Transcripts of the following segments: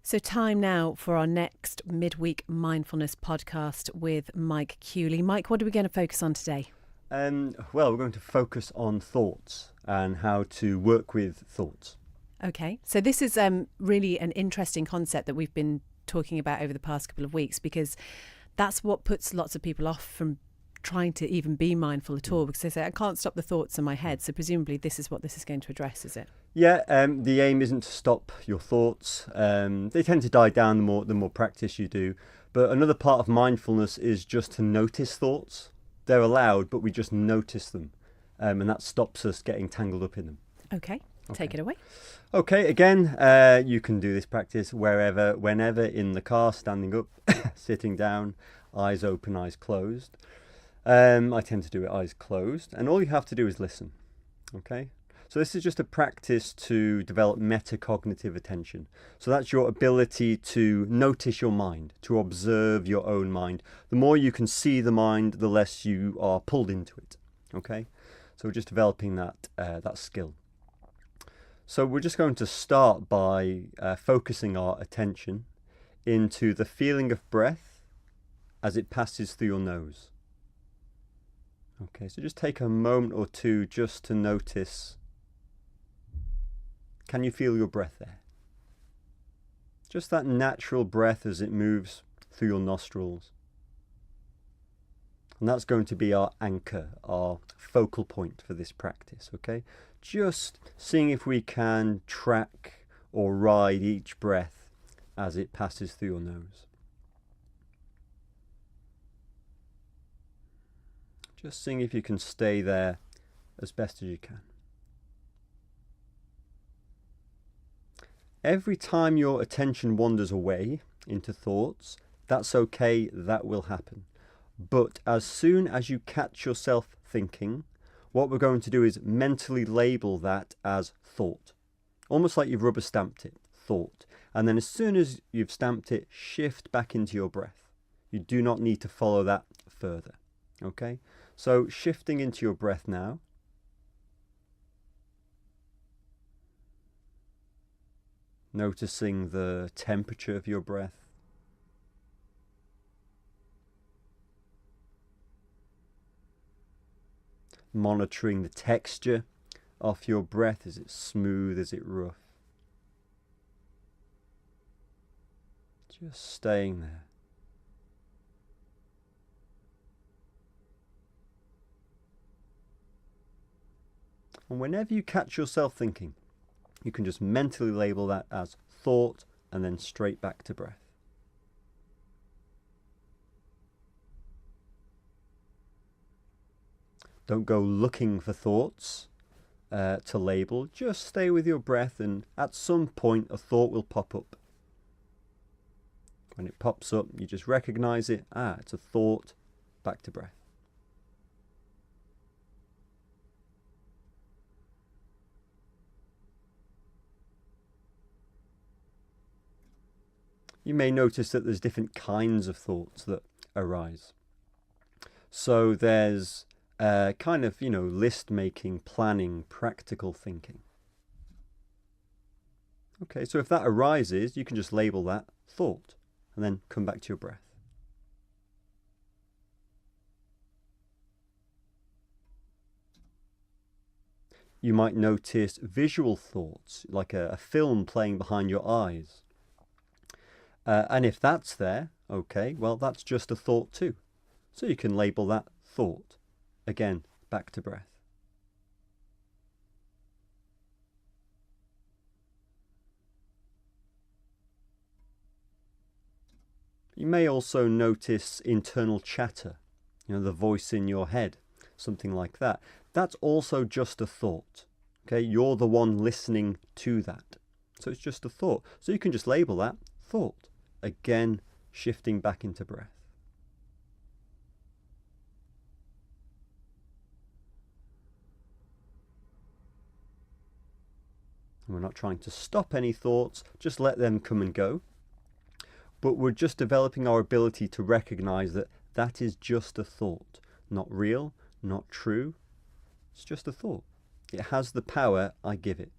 So, time now for our next midweek mindfulness podcast with Mike Cooley. Mike, what are we going to focus on today? Well, we're going to focus on thoughts and how to work with thoughts. Okay, so this is really an interesting concept that we've been talking about over the past couple of weeks, because that's what puts lots of people off from trying to even be mindful at all, because they say, I can't stop the thoughts in my head. So presumably this is what this is going to address, is it? Yeah, the aim isn't to stop your thoughts. They tend to die down the more practice you do. But another part of mindfulness is just to notice thoughts. They're allowed, but we just notice them. And that stops us getting tangled up in them. Okay, take it away. Okay, again, you can do this practice wherever, whenever, in the car, standing up, sitting down, eyes open, eyes closed. I tend to do it eyes closed, and all you have to do is listen. Okay, so this is just a practice to develop metacognitive attention. So that's your ability to notice your mind, to observe your own mind. The more you can see the mind, the less you are pulled into it. Okay, so we're just developing that skill. So we're just going to start by focusing our attention into the feeling of breath as it passes through your nose. Okay, so just take a moment or two just to notice. Can you feel your breath there? Just that natural breath as it moves through your nostrils. And that's going to be our anchor, our focal point for this practice, okay? Just seeing if we can track or ride each breath as it passes through your nose. Just seeing if you can stay there as best as you can. Every time your attention wanders away into thoughts, that's okay, that will happen. But as soon as you catch yourself thinking, what we're going to do is mentally label that as thought. Almost like you've rubber stamped it, thought. And then as soon as you've stamped it, shift back into your breath. You do not need to follow that further. Okay? So shifting into your breath now. Noticing the temperature of your breath. Monitoring the texture of your breath. Is it smooth? Is it rough? Just staying there. And whenever you catch yourself thinking, you can just mentally label that as thought and then straight back to breath. Don't go looking for thoughts to label. Just stay with your breath, and at some point a thought will pop up. When it pops up, you just recognize it. It's a thought. Back to breath. You may notice that there's different kinds of thoughts that arise. So there's kind of, list making, planning, practical thinking. Okay, so if that arises, you can just label that thought and then come back to your breath. You might notice visual thoughts, like a film playing behind your eyes. And if that's there, okay, well, that's just a thought too. So you can label that thought. Again, back to breath. You may also notice internal chatter, the voice in your head, something like that. That's also just a thought. Okay, you're the one listening to that. So it's just a thought. So you can just label that thought. Again, shifting back into breath. And we're not trying to stop any thoughts, just let them come and go. But we're just developing our ability to recognize that that is just a thought, not real, not true. It's just a thought. It has the power I give it.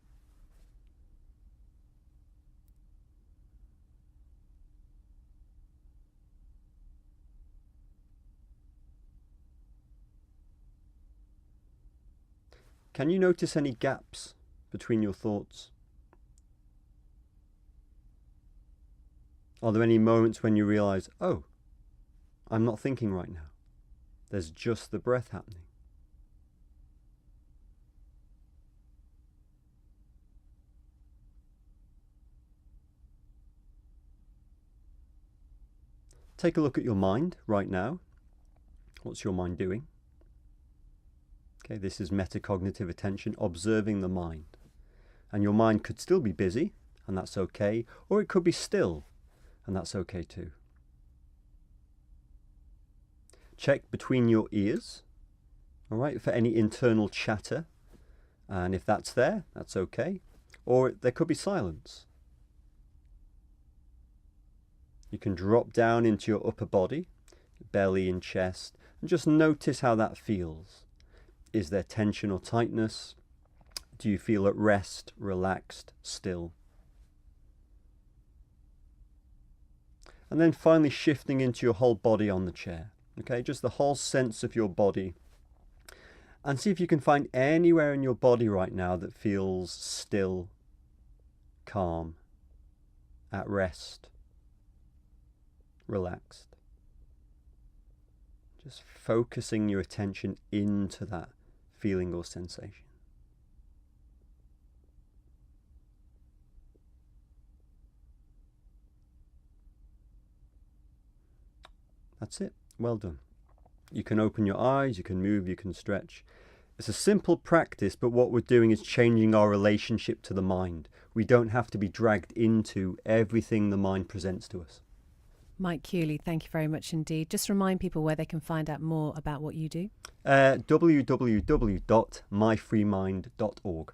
Can you notice any gaps between your thoughts? Are there any moments when you realize, oh, I'm not thinking right now? There's just the breath happening. Take a look at your mind right now. What's your mind doing? Okay, this is metacognitive attention, observing the mind. And your mind could still be busy, and that's okay, or it could be still, and that's okay too. Check between your ears, all right, for any internal chatter, and if that's there, that's okay, or there could be silence. You can drop down into your upper body, belly and chest, and just notice how that feels. Is there tension or tightness? Do you feel at rest, relaxed, still? And then finally shifting into your whole body on the chair. Okay, just the whole sense of your body. And see if you can find anywhere in your body right now that feels still, calm, at rest, relaxed. Just focusing your attention into that feeling or sensation. That's it. Well done. You can open your eyes, you can move, you can stretch. It's a simple practice, but what we're doing is changing our relationship to the mind. We don't have to be dragged into everything the mind presents to us. Mike Cooley, thank you very much indeed. Just remind people where they can find out more about what you do. www.myfreemind.org.